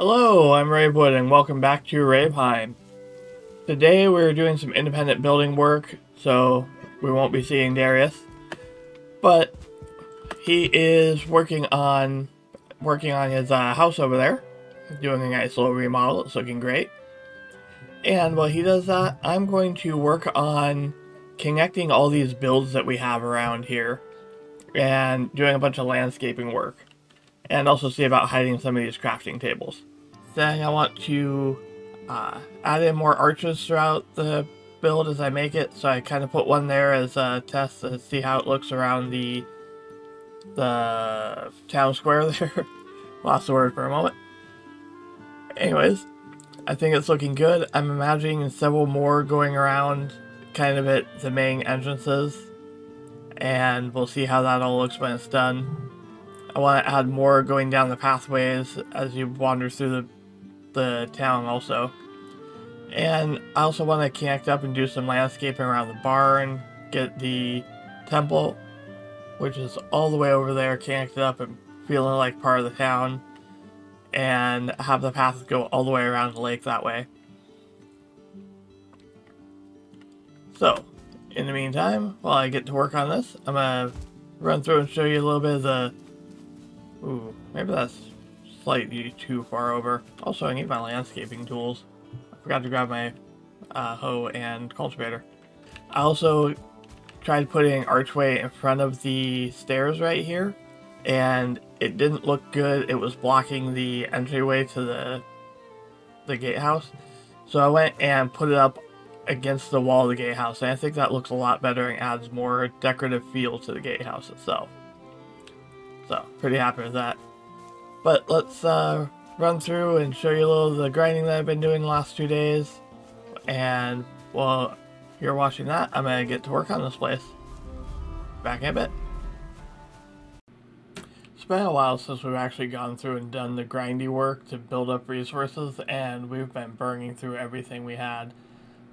Hello, I'm Ravewood and welcome back to Raveheim. Today we're doing some independent building work, so we won't be seeing Darius. But he is working on his house over there, doing a nice little remodel. It's looking great. And while he does that, I'm going to work on connecting all these builds that we have around here and doing a bunch of landscaping work. And also see about hiding some of these crafting tables. Then I want to add in more arches throughout the build as I make it. So I kind of put one there as a test to see how it looks around the town square there. Lost the word for a moment. Anyways, I think it's looking good. I'm imagining several more going around kind of at the main entrances. And we'll see how that all looks when it's done. I want to add more going down the pathways as you wander through the town also. And I also want to connect up and do some landscaping around the barn, get the temple, which is all the way over there, connected up and feeling like part of the town, and have the path go all the way around the lake that way. So, in the meantime, while I get to work on this, I'm going to run through and show you a little bit of the... Ooh, maybe that's slightly too far over. Also, I need my landscaping tools. I forgot to grab my hoe and cultivator. I also tried putting archway in front of the stairs right here, and it didn't look good. It was blocking the entryway to the gatehouse. So I went and put it up against the wall of the gatehouse, and I think that looks a lot better and adds more decorative feel to the gatehouse itself. So, pretty happy with that. But let's run through and show you a little of the grinding that I've been doing the last 2 days. And while you're watching that, I'm going to get to work on this place. Back in a bit. It's been a while since we've actually gone through and done the grindy work to build up resources, and we've been burning through everything we had.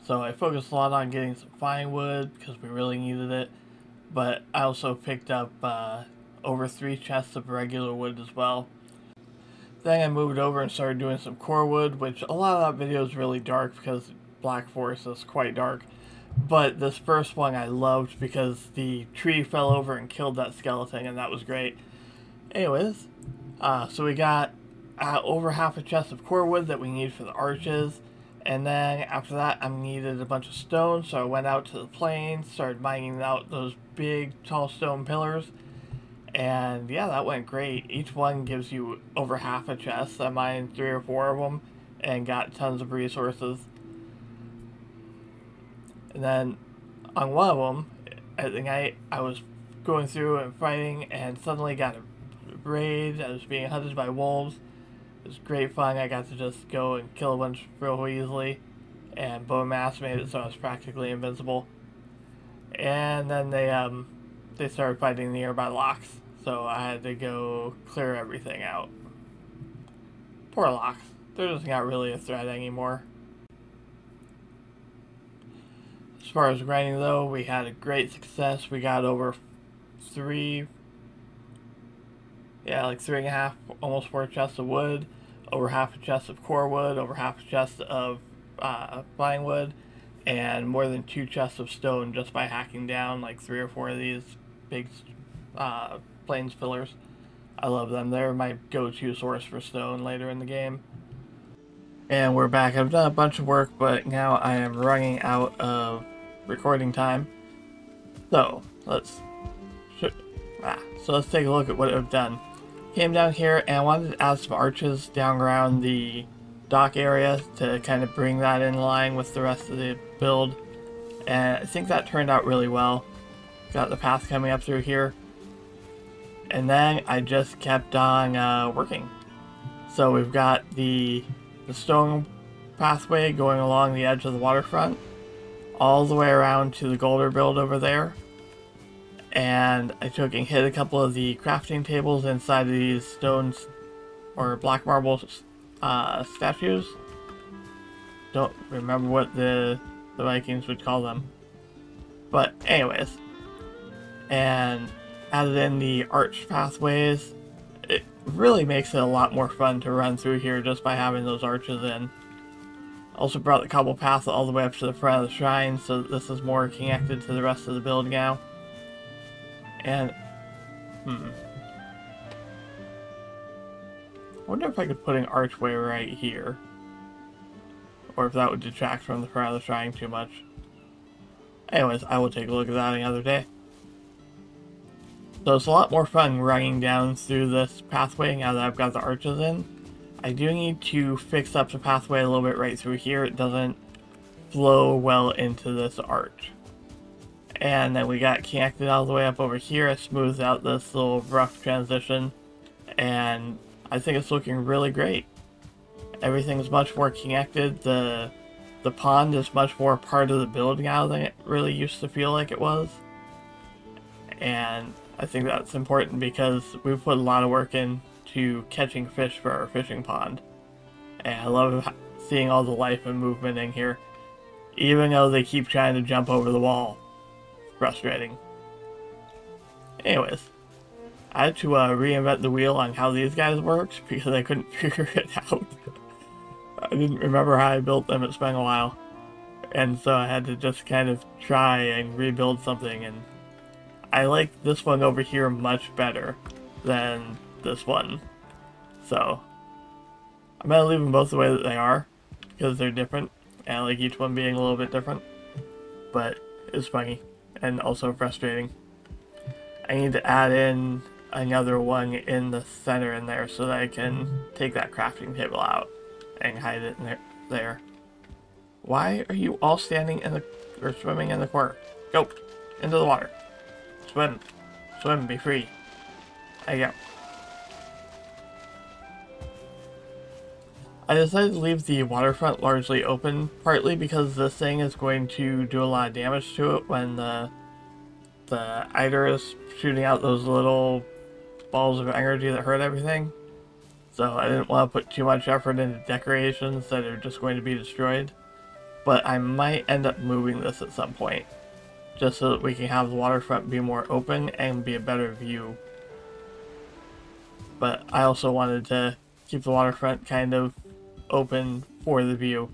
So I focused a lot on getting some fine wood because we really needed it. But I also picked up... over 3 chests of regular wood as well. Then I moved over and started doing some core wood, which a lot of that video is really dark because Black Forest is quite dark. But this first one I loved because the tree fell over and killed that skeleton, and that was great. Anyways, so we got over half a chest of core wood that we need for the arches. And then after that I needed a bunch of stone, so I went out to the plains, started mining out those big tall stone pillars. And yeah, that went great. Each one gives you over half a chest. I mined 3 or 4 of them and got tons of resources. And then on one of them, at the night, I was going through and fighting and suddenly got a raid. I was being hunted by wolves. It was great fun. I got to just go and kill a bunch real easily. And Bone Mass made it so I was practically invincible. And then they started fighting the nearby locks. So I had to go clear everything out. Poor locks. They're just not really a threat anymore. As far as grinding though, we had a great success. We got over 3... yeah, like 3.5, almost 4 chests of wood. Over half a chest of core wood. Over half a chest of pine wood. And more than 2 chests of stone just by hacking down like 3 or 4 of these big... plains fillers. I love them. They're my go-to source for stone later in the game. And we're back. I've done a bunch of work, but now I am running out of recording time. So let's take a look at what I've done. Came down here and I wanted to add some arches down around the dock area to kind of bring that in line with the rest of the build. And I think that turned out really well. Got the path coming up through here. And then I just kept on working. So we've got the stone pathway going along the edge of the waterfront, all the way around to the Golder build over there. And I took and hit a couple of the crafting tables inside of these stones or black marble statues. Don't remember what the Vikings would call them. But anyways, and added in the arch pathways it really makes it a lot more fun to run through here just by having those arches in. Also brought the cobble path all the way up to the front of the shrine, so this is more connected to the rest of the build now. And, I wonder if I could put an archway right here. Or if that would detract from the front of the shrine too much. Anyways, I will take a look at that another day. So it's a lot more fun running down through this pathway now that I've got the arches in. I do need to fix up the pathway a little bit right through here. It doesn't flow well into this arch. And then we got connected all the way up over here. I smoothed out this little rough transition. And I think it's looking really great. Everything's much more connected. The pond is much more part of the build now than it really used to feel like it was. And I think that's important because we've put a lot of work into catching fish for our fishing pond. And I love seeing all the life and movement in here. Even though they keep trying to jump over the wall. Frustrating. Anyways, I had to reinvent the wheel on how these guys worked because I couldn't figure it out. I didn't remember how I built them, it's been a while. And so I had to just kind of try and rebuild something, and I like this one over here much better than this one. So I'm going to leave them both the way that they are, because they're different, and I like each one being a little bit different. But it's funny, and also frustrating. I need to add in another one in the center in there so that I can take that crafting table out and hide it in there. Why are you all standing in the, or swimming in the corner? Go! Into the water. Swim. Swim, be free. There you go. I decided to leave the waterfront largely open, partly because this thing is going to do a lot of damage to it when the Eider is shooting out those little balls of energy that hurt everything. So I didn't want to put too much effort into decorations that are just going to be destroyed. But I might end up moving this at some point, just so that we can have the waterfront be more open and be a better view. But I also wanted to keep the waterfront kind of open for the view,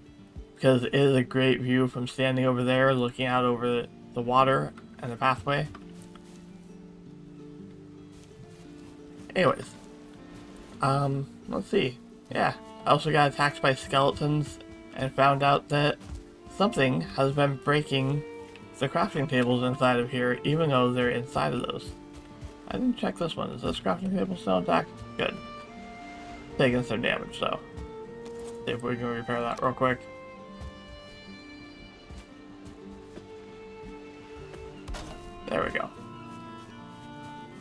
because it is a great view from standing over there looking out over the water and the pathway. Anyways, let's see. Yeah, I also got attacked by skeletons and found out that something has been breaking the crafting tables inside of here, even though they're inside of those. I didn't check this one. Is this crafting table still intact? Good. Taking some damage, so see if we can repair that real quick. There we go.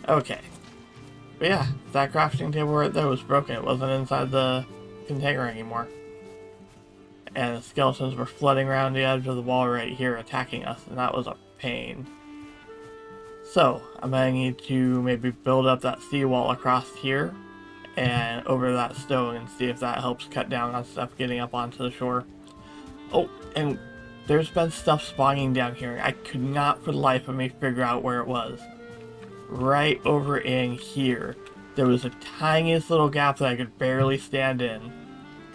Okay. But yeah, that crafting table right there was broken. It wasn't inside the container anymore. And the skeletons were flooding around the edge of the wall right here, attacking us, and that was a pain. So, I'm going to need to maybe build up that seawall across here and over that stone and see if that helps cut down on stuff getting up onto the shore. Oh, and there's been stuff spawning down here. I could not for the life of me figure out where it was. Right over in here, there was a tiniest little gap that I could barely stand in.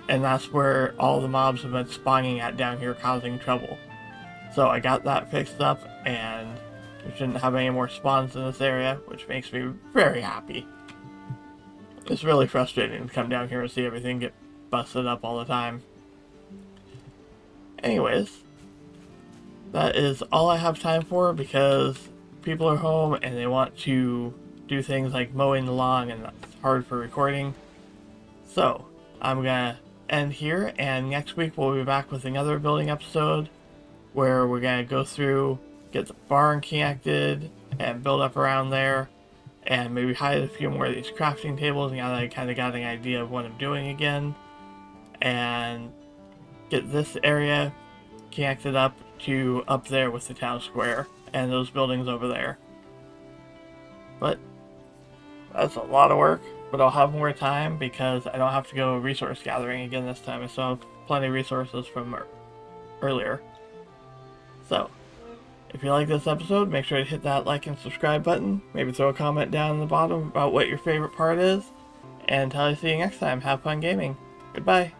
And that's where all the mobs have been spawning at down here, causing trouble. So I got that fixed up, and we shouldn't have any more spawns in this area, which makes me very happy. It's really frustrating to come down here and see everything get busted up all the time. Anyways, that is all I have time for because people are home and they want to do things like mowing the lawn, and that's hard for recording. So, I'm gonna end here, and next week we'll be back with another building episode where we're gonna go through, get the barn connected, and build up around there, and maybe hide a few more of these crafting tables now that I kind of got an idea of what I'm doing again, and get this area connected up to up there with the town square and those buildings over there. But that's a lot of work, but I'll have more time because I don't have to go resource gathering again this time. I still have plenty of resources from earlier. So, if you like this episode, make sure to hit that like and subscribe button. Maybe throw a comment down in the bottom about what your favorite part is. And until I see you next time, have fun gaming. Goodbye.